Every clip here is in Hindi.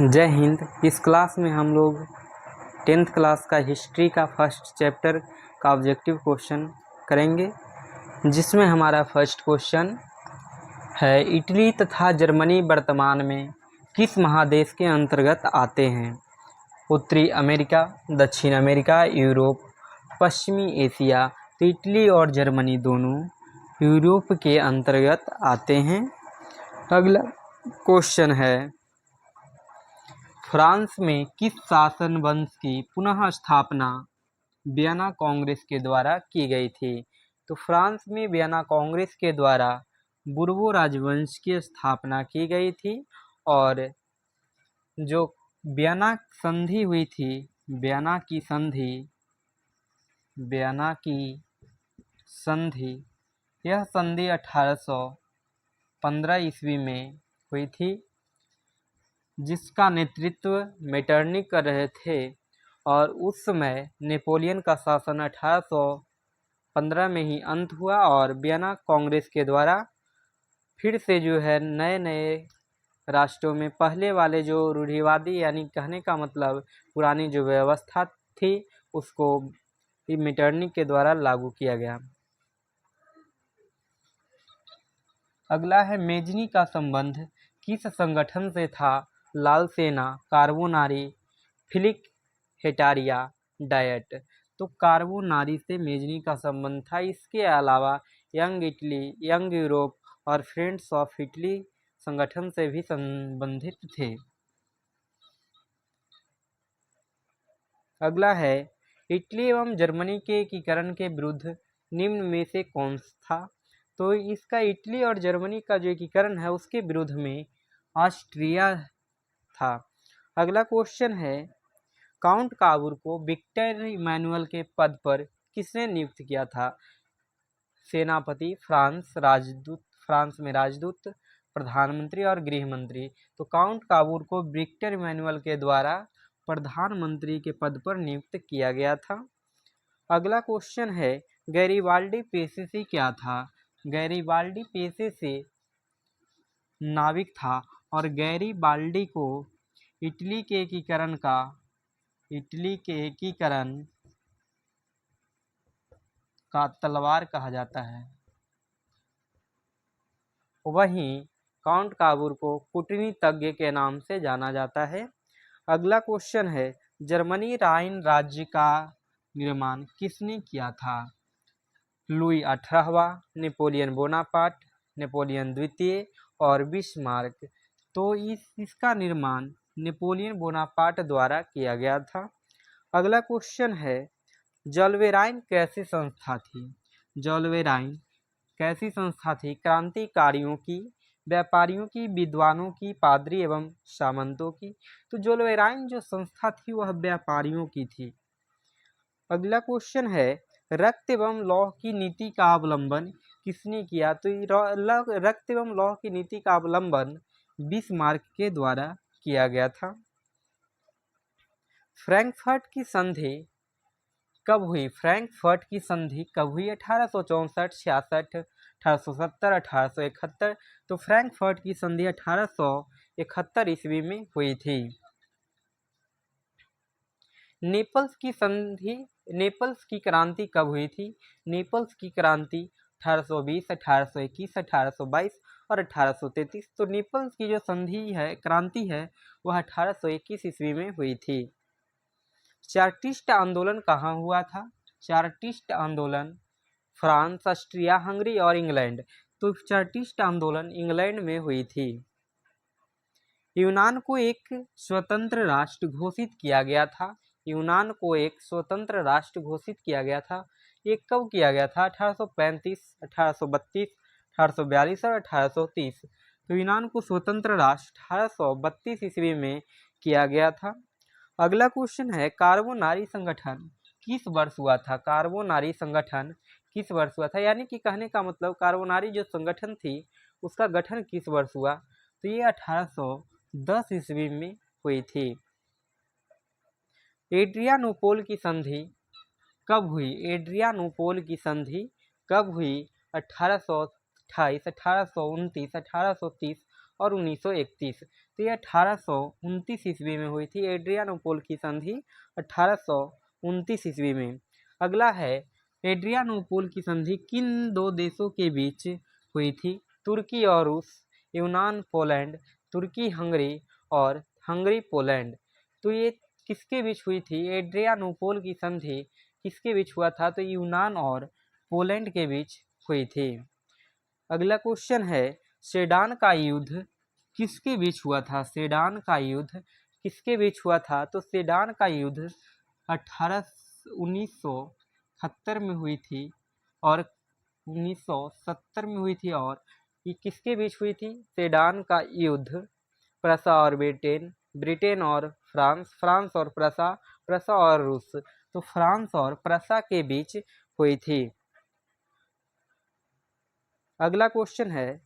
जय हिंद। इस क्लास में हम लोग 10th क्लास का हिस्ट्री का फर्स्ट चैप्टर का ऑब्जेक्टिव क्वेश्चन करेंगे, जिसमें हमारा फर्स्ट क्वेश्चन है इटली तथा जर्मनी वर्तमान में किस महादेश के अंतर्गत आते हैं? उत्तरी अमेरिका, दक्षिण अमेरिका, यूरोप, पश्चिमी एशिया। तो इटली और जर्मनी दोनों यूरोप के अंतर्गत आते हैं। अगला क्वेश्चन है फ्रांस में किस शासन वंश की पुनः स्थापना वियना कांग्रेस के द्वारा की गई थी? तो फ्रांस में वियना कांग्रेस के द्वारा बुर्बो राजवंश की स्थापना की गई थी और जो वियना संधि हुई थी, वियना की संधि यह संधि 1815 ईस्वी में हुई थी, जिसका नेतृत्व मेटरनिख कर रहे थे। और उस समय नेपोलियन का शासन 1815 में ही अंत हुआ और वियना कांग्रेस के द्वारा फिर से जो है नए नए राष्ट्रों में पहले वाले जो रूढ़िवादी यानी कहने का मतलब पुरानी जो व्यवस्था थी उसको मेटरनिख के द्वारा लागू किया गया। अगला है मेजनी का संबंध किस संगठन से था? लाल सेना, कार्बोनारी, फिलिक हेटारिया, डायट। तो कार्बोनारी से मेजनी का संबंध था। इसके अलावा यंग इटली, यंग यूरोप और फ्रेंड्स ऑफ इटली संगठन से भी संबंधित थे। अगला है इटली एवं जर्मनी के एकीकरण के विरुद्ध निम्न में से कौन था? तो इसका इटली और जर्मनी का जो एकीकरण है उसके विरुद्ध में ऑस्ट्रिया था। अगला क्वेश्चन है काउंट काबूर को विक्टर इमैनुअल के पद पर किसने नियुक्त किया था? सेनापति, फ्रांस में राजदूत, प्रधानमंत्री और गृह मंत्री। तो काउंट काबूर को विक्टर इमैनुअल के द्वारा प्रधानमंत्री के पद पर नियुक्त किया गया था। अगला क्वेश्चन है गैरिबाल्डी पेशे से क्या था? गैरिबाल्डी पेशे से नाविक था और गैरिबाल्डी को इटली के एकीकरण का तलवार कहा जाता है। वहीं काउंट काबूर को कूटनीतिज्ञ के नाम से जाना जाता है। अगला क्वेश्चन है जर्मनी राइन राज्य का निर्माण किसने किया था? लुई 18वां, नेपोलियन बोनापार्ट, नेपोलियन द्वितीय और बिस्मार्क। तो इसका निर्माण नेपोलियन बोनापार्ट द्वारा किया गया था। अगला क्वेश्चन है जोल्वेराइन कैसी संस्था थी? जोल्वेराइन कैसी संस्था थी? क्रांतिकारियों की, व्यापारियों की, विद्वानों की, पादरी एवं सामंतों की। तो जोल्वेराइन जो संस्था थी वह व्यापारियों की थी। अगला क्वेश्चन है रक्त एवं लौह की नीति का अवलंबन किसने किया? तो रक्त एवं लौह की नीति का अवलंबन बिस्मार्क के द्वारा किया गया था। फ्रैंकफर्ट की संधि कब हुई? फ्रैंकफर्ट की संधि कब हुई? 1864, 66, 1870, 1871। तो फ्रैंकफर्ट की संधि 1871 ईस्वी में हुई थी। नेपल्स की क्रांति कब हुई थी? नेपल्स की क्रांति 1820, 1821, 1822 और 1833। तो नेपल्स की जो क्रांति है वह 1821 ईस्वी में हुई थी। चार्टिस्ट आंदोलन कहाँ हुआ था? चार्टिस्ट आंदोलन फ्रांस, ऑस्ट्रिया, हंगरी और इंग्लैंड। तो चार्टिस्ट आंदोलन इंग्लैंड में हुई थी। यूनान को एक स्वतंत्र राष्ट्र घोषित किया गया था। यूनान को एक स्वतंत्र राष्ट्र घोषित किया गया था। ये कब किया गया था? 1835, 1832, 1842 और 1830। तो यूनान को स्वतंत्र राष्ट्र 1832 ईस्वी में किया गया था। अगला क्वेश्चन है कार्बोनारी संगठन किस वर्ष हुआ था? कार्बोनारी संगठन किस वर्ष हुआ था? यानी कि कहने का मतलब कार्बोनारी जो संगठन थी उसका गठन किस वर्ष हुआ? तो ये 1810 ईस्वी में हुई थी। एड्रियानोपोल की संधि कब हुई? एड्रियानोपोल की संधि कब हुई? 1828, 1829, 1830 और 1931। तो ये 1829 ईस्वी में हुई थी एड्रियानोपोल की संधि, 1829 ईस्वी में। अगला है एड्रियानोपोल की संधि किन दो देशों के बीच हुई थी? तुर्की और रूस, यूनान पोलैंड, तुर्की हंगरी और हंगरी पोलैंड। तो ये किसके बीच हुई थी? एड्रियानोपोल की संधि किसके बीच हुआ था? तो यूनान और पोलैंड के बीच हुई थी। अगला क्वेश्चन है सेडान का युद्ध किसके बीच हुआ था? सेडान का युद्ध किसके बीच हुआ था? तो सेडान का युद्ध 1970 में हुई थी और 1970 में हुई थी। और ये किसके बीच हुई थी? सेडान का युद्ध प्रसा और ब्रिटेन, ब्रिटेन और फ्रांस, फ्रांस और प्रसा, प्रसा और रूस। तो फ्रांस और प्रसा के बीच हुई थी। अगला क्वेश्चन है,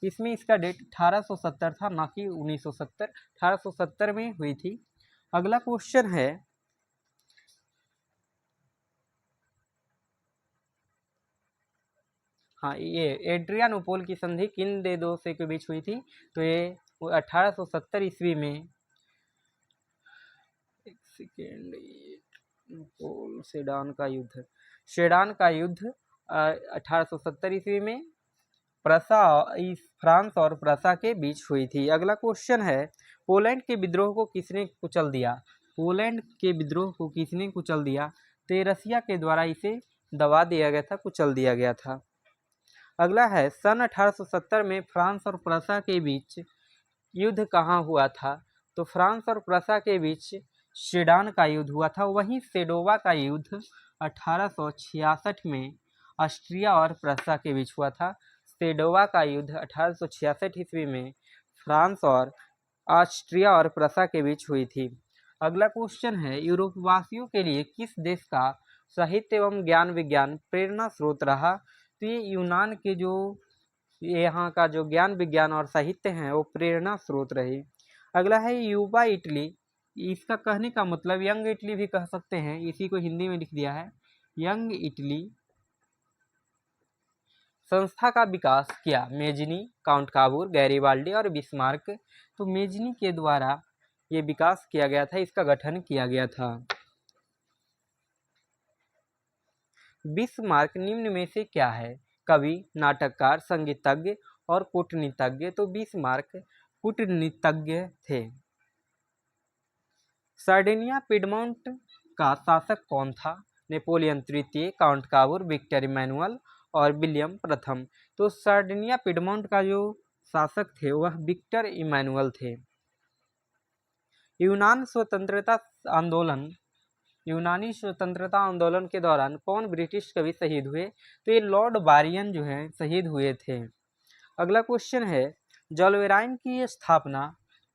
इसमें इसका डेट 1870 था, ना कि 1970। 1870 में हुई थी। अगला क्वेश्चन है, हाँ, ये एड्रियानोपोल की संधि किन देशों से के बीच हुई थी? तो ये 1870 ईस्वी में, एक सेकेंड, सेडान का युद्ध, सेडान का युद्ध 1870 ईस्वी में प्रसा, फ्रांस और प्रसा के बीच हुई थी। अगला क्वेश्चन है, पोलैंड के विद्रोह को किसने कुचल दिया? पोलैंड के विद्रोह को किसने कुचल दिया? तो रसिया के द्वारा इसे दबा दिया गया था, कुचल दिया गया था। अगला है, सन 1870 में फ्रांस और प्रसा के बीच युद्ध कहाँ हुआ था? तो फ्रांस और प्रसा के बीच सेडान का युद्ध हुआ था। वहीं सेडोवा का युद्ध 1866 में ऑस्ट्रिया और प्रसा के बीच हुआ था। सेडोवा का युद्ध 1866 ईस्वी में फ्रांस और ऑस्ट्रिया और प्रसा के बीच हुई थी। अगला क्वेश्चन है, यूरोपवासियों के लिए किस देश का साहित्य एवं ज्ञान विज्ञान प्रेरणा स्रोत रहा? तो ये यूनान के जो यहाँ का जो ज्ञान विज्ञान और साहित्य हैं वो प्रेरणा स्रोत रहे। अगला है युवा इटली, इसका कहने का मतलब यंग इटली भी कह सकते हैं, इसी को हिंदी में लिख दिया है यंग इटली संस्था का विकास किया मेजनी, काउंट काबूर, गैरीबाल्डी और बिस्मार्क। तो मेजनी के द्वारा ये विकास किया गया था, इसका गठन किया गया था। बिस्मार्क निम्न में से क्या है? कवि, नाटककार, संगीतज्ञ और कूटनीतिज्ञ। तो बिस्मार्क कूटनीतिज्ञ थे। सार्डिनिया पिडमोंट का शासक कौन था? नेपोलियन तृतीय, काउंट काबूर, विक्टर इमैनुअल और विलियम प्रथम। तो सार्डिनिया पिडमोंट का जो शासक थे वह विक्टर इमैनुअल थे। यूनान स्वतंत्रता आंदोलन, यूनानी स्वतंत्रता आंदोलन के दौरान कौन ब्रिटिश कवि शहीद हुए? तो ये लॉर्ड बारियन जो है शहीद हुए थे। अगला क्वेश्चन है, जॉलवेराइन की स्थापना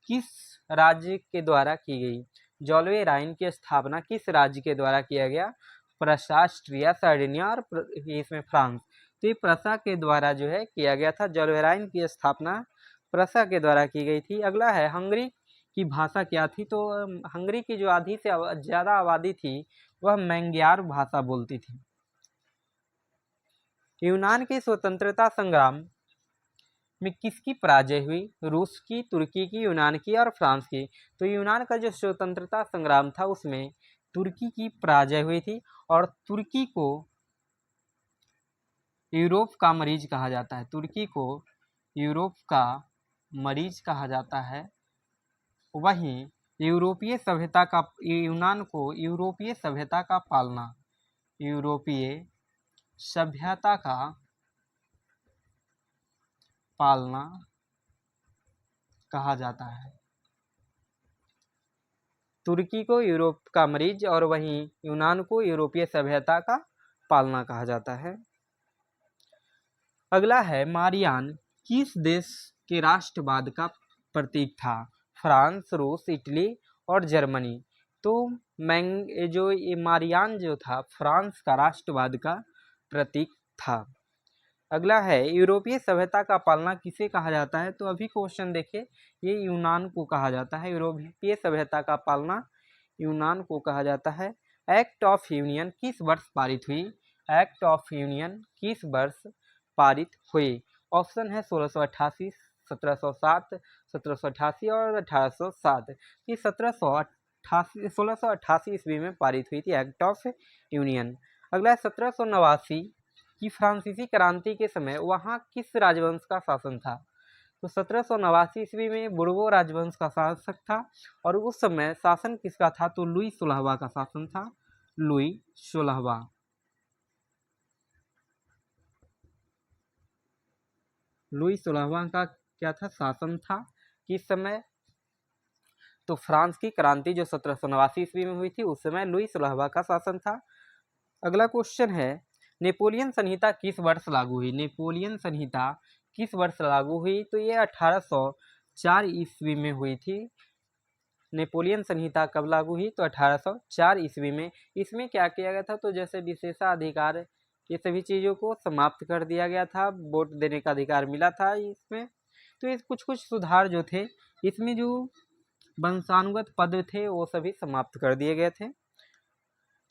किस राज्य के द्वारा की गई? जॉलवेराइन की स्थापना किस राज्य के द्वारा किया गया? प्रसास्ट्रिया, सार्डिनिया और इसमें फ्रांस। तो ये प्रसा के द्वारा जो है किया गया था। जॉलवेराइन की स्थापना प्रसा के द्वारा की गई थी। अगला है, हंगरी की भाषा क्या थी? तो हंगरी की जो आधी से ज़्यादा आबादी थी वह मैंग्यार भाषा बोलती थी। यूनान के स्वतंत्रता संग्राम में किसकी पराजय हुई? रूस की, तुर्की की, यूनान की और फ्रांस की। तो यूनान का जो स्वतंत्रता संग्राम था उसमें तुर्की की पराजय हुई थी और तुर्की को यूरोप का मरीज कहा जाता है। तुर्की को यूरोप का मरीज कहा जाता है। वहीं यूरोपीय सभ्यता का, यूनान को यूरोपीय सभ्यता का पालना, यूरोपीय सभ्यता का पालना कहा जाता है। तुर्की को यूरोप का मरीज और वहीं यूनान को यूरोपीय सभ्यता का पालना कहा जाता है। अगला है, मारियान किस देश के राष्ट्रवाद का प्रतीक था? फ्रांस, रूस, इटली और जर्मनी। तो जो ये मारियान जो था फ्रांस का राष्ट्रवाद का प्रतीक था। अगला है, यूरोपीय सभ्यता का पालना किसे कहा जाता है? तो अभी क्वेश्चन देखिए, ये यूनान को कहा जाता है। यूरोपीय सभ्यता का पालना यूनान को कहा जाता है। एक्ट ऑफ यूनियन किस वर्ष पारित हुई? एक्ट ऑफ यूनियन किस वर्ष पारित हुई? ऑप्शन है 1688, 1707, 1788 और 1807। ये 1688 ईस्वी में पारित हुई थी एक्ट ऑफ यूनियन। अगला है 1789 की फ्रांसीसी क्रांति के समय वहाँ किस राजवंश का शासन था? तो 1789 ईस्वी में बुर्बो राजवंश का शासक था और उस समय शासन किसका था? तो लुई 16वां का शासन था। लुई 16वां। लुई 16वां का क्या था? शासन था किस समय? तो फ्रांस की क्रांति जो 1789 ईस्वी में हुई थी उस समय लुई 16वां का शासन था। अगला क्वेश्चन है नेपोलियन संहिता किस वर्ष लागू हुई? नेपोलियन संहिता किस वर्ष लागू हुई? तो ये 1804 ईस्वी में हुई थी। नेपोलियन संहिता कब लागू हुई? तो 1804 ईस्वी में। इसमें क्या किया गया था? तो जैसे विशेषाधिकार ये सभी चीज़ों को समाप्त कर दिया गया था, वोट देने का अधिकार मिला था इसमें। तो ये कुछ कुछ सुधार जो थे इसमें, जो वंशानुगत पद थे वो सभी समाप्त कर दिए गए थे।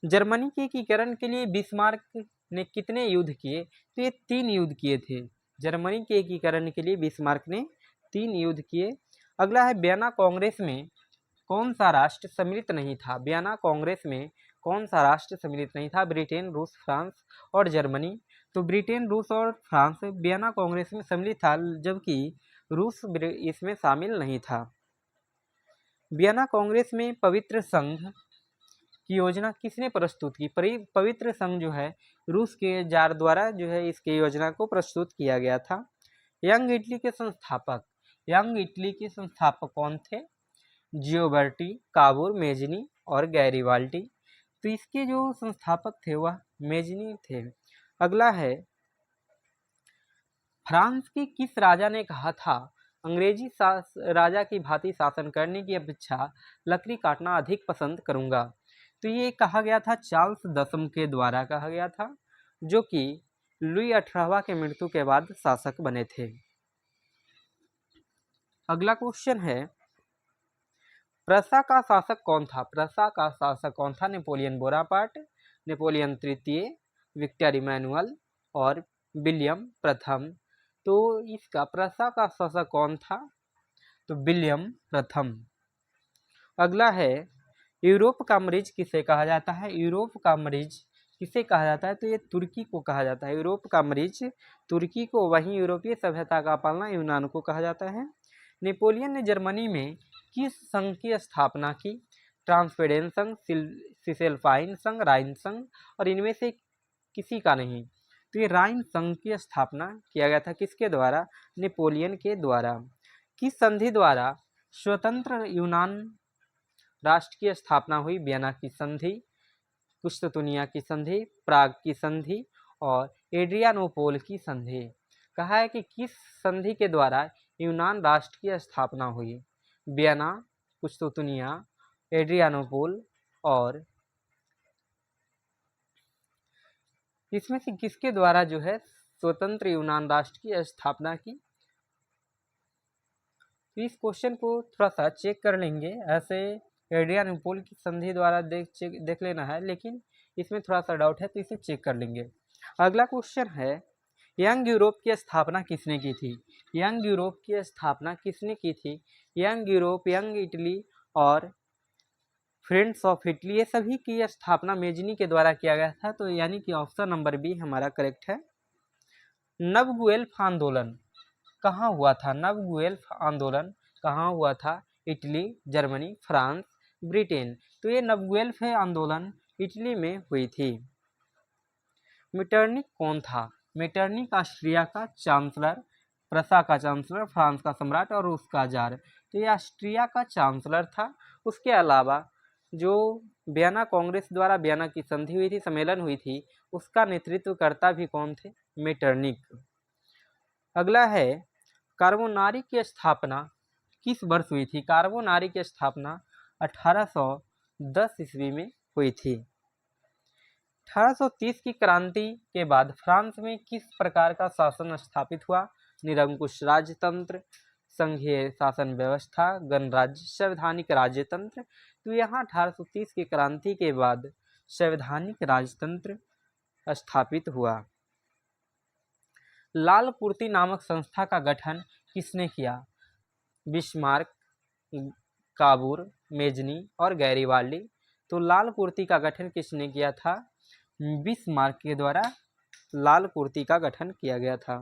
जर्मनी के एकीकरण के लिए बिस्मार्क ने कितने युद्ध किए? तो ये 3 युद्ध किए थे। जर्मनी के एकीकरण के लिए बिस्मार्क ने 3 युद्ध किए। अगला है वियना कांग्रेस में कौन सा राष्ट्र सम्मिलित नहीं था? वियना कांग्रेस में कौन सा राष्ट्र सम्मिलित नहीं था? ब्रिटेन, रूस, फ्रांस और जर्मनी। तो ब्रिटेन, रूस और फ्रांस वियना कांग्रेस में सम्मिलित था, जबकि रूस इसमें शामिल नहीं था। वियना कांग्रेस में पवित्र संघ की योजना किसने प्रस्तुत की? पवित्र संघ जो है रूस के जार द्वारा जो है इसकी योजना को प्रस्तुत किया गया था। यंग इटली के संस्थापक कौन थे? जियोबर्टी, काबूर, मेजनी और गैरीवाल्डी। तो इसके जो संस्थापक थे वह मेजनी थे। अगला है फ्रांस के किस राजा ने कहा था अंग्रेजी राजा की भांति शासन करने की अपेक्षा लकड़ी काटना अधिक पसंद करूंगा? तो ये कहा गया था चार्ल्स 10 के द्वारा कहा गया था, जो कि लुई 18वां के मृत्यु के बाद शासक बने थे। अगला क्वेश्चन है प्रसा का शासक कौन था? प्रसा का शासक कौन था? नेपोलियन बोनापार्ट, नेपोलियन तृतीय, विक्टर इमैनुअल और विलियम प्रथम। तो इसका प्रसा का शासक कौन था? तो विलियम प्रथम। अगला है यूरोप का मरीज किसे कहा जाता है? यूरोप का मरीज किसे कहा जाता है? तो ये तुर्की को कहा जाता है। यूरोप का मरीज तुर्की को, वहीं यूरोपीय सभ्यता का पालना यूनान को कहा जाता है। नेपोलियन ने जर्मनी में किस संघ की स्थापना की? ट्रांसपेडेंस संघ, सिसेल्फाइन संघ, राइन संघ और इनमें से किसी का नहीं। तो ये राइन संघ की स्थापना किया गया था किसके द्वारा? नेपोलियन के द्वारा। किस संधि द्वारा स्वतंत्र यूनान राष्ट्र की स्थापना हुई? वियना की संधि, कुस्तुनिया की संधि, प्राग की संधि और एड्रियानोपोल की संधि। कहा है कि किस संधि के द्वारा यूनान राष्ट्र की स्थापना हुई? वियना, कुस्तुनिया, एड्रियानोपोल और इसमें से किसके द्वारा जो है स्वतंत्र यूनान राष्ट्र की स्थापना की? तो इस क्वेश्चन को थोड़ा सा चेक कर लेंगे। ऐसे एड्रियानोपोल की संधि द्वारा देख लेना है, लेकिन इसमें थोड़ा सा डाउट है तो इसे चेक कर लेंगे। अगला क्वेश्चन है यंग यूरोप की स्थापना किसने की थी? यंग यूरोप की स्थापना किसने की थी? यंग यूरोप, यंग इटली और फ्रेंड्स ऑफ इटली, ये सभी की स्थापना मेजनी के द्वारा किया गया था। तो यानी कि ऑप्शन नंबर बी हमारा करेक्ट है। नव गुएल्फ आंदोलन कहाँ हुआ था? नव गुएल्फ आंदोलन कहाँ हुआ था? Italy, Germany, France, Britain. तो ये नव गुएल्फ आंदोलन इटली में हुई थी। मीटरनिक कौन था? मीटरनिक ऑस्ट्रिया का चांसलर, प्रसा का चांसलर, फ्रांस का सम्राट और रूस का जार। तो ये ऑस्ट्रिया का चांसलर था। उसके अलावा जो वियना कांग्रेस द्वारा वियना की संधि हुई थी, सम्मेलन हुई थी, उसका नेतृत्वकर्ता भी कौन थे? मीटरनिक। अगला है कार्बोनारी की स्थापना किस वर्ष हुई थी? कार्बोनारी की स्थापना 1810 ईस्वी में हुई थी। 1830 की क्रांति के बाद फ्रांस में किस प्रकार का शासन स्थापित हुआ? निरंकुश राजतंत्र, संघीय शासन व्यवस्था, गणराज्य, संवैधानिक राजतंत्र। तो यहाँ 1830 की क्रांति के बाद संवैधानिक राजतंत्र स्थापित हुआ। लाल कुर्ती नामक संस्था का गठन किसने किया? बिस्मार्क, काबूर, मेजनी और गैरीवाल्डी। तो लाल कुर्ती का गठन किसने किया था? बिस्मार्क के द्वारा लाल कुर्ती का गठन किया गया था।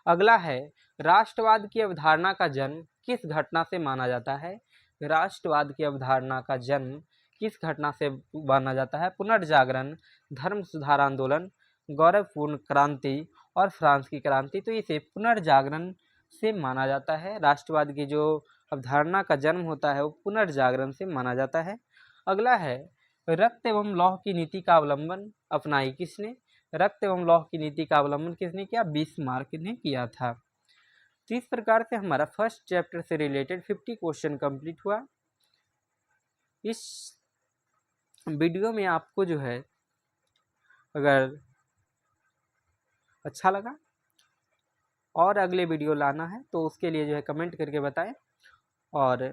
अगला है, राष्ट्रवाद की अवधारणा का जन्म किस घटना से माना जाता है? राष्ट्रवाद की अवधारणा का जन्म किस घटना से माना जाता है? पुनर्जागरण, धर्म सुधार आंदोलन, गौरवपूर्ण क्रांति और फ्रांस की क्रांति। तो इसे पुनर्जागरण से माना जाता है। राष्ट्रवाद की जो अवधारणा का जन्म होता है वो पुनर्जागरण से माना जाता है। अगला है, रक्त एवं लौह की नीति का अवलंबन अपनाई किसने? रक्त एवं लौह की नीति का अवलंबन किसने किया? बिस्मार्क ने किया था। तो इस प्रकार से हमारा फर्स्ट चैप्टर से रिलेटेड 50 क्वेश्चन कंप्लीट हुआ। इस वीडियो में आपको जो है अगर अच्छा लगा और अगले वीडियो लाना है तो उसके लिए जो है कमेंट करके बताएं, और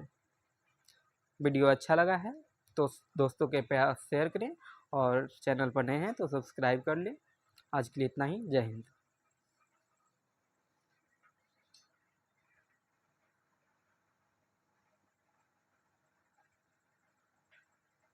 वीडियो अच्छा लगा है तो दोस्तों के पास शेयर करें, और चैनल पर नए हैं तो सब्सक्राइब कर लें। आज के लिए इतना ही। जय हिंद।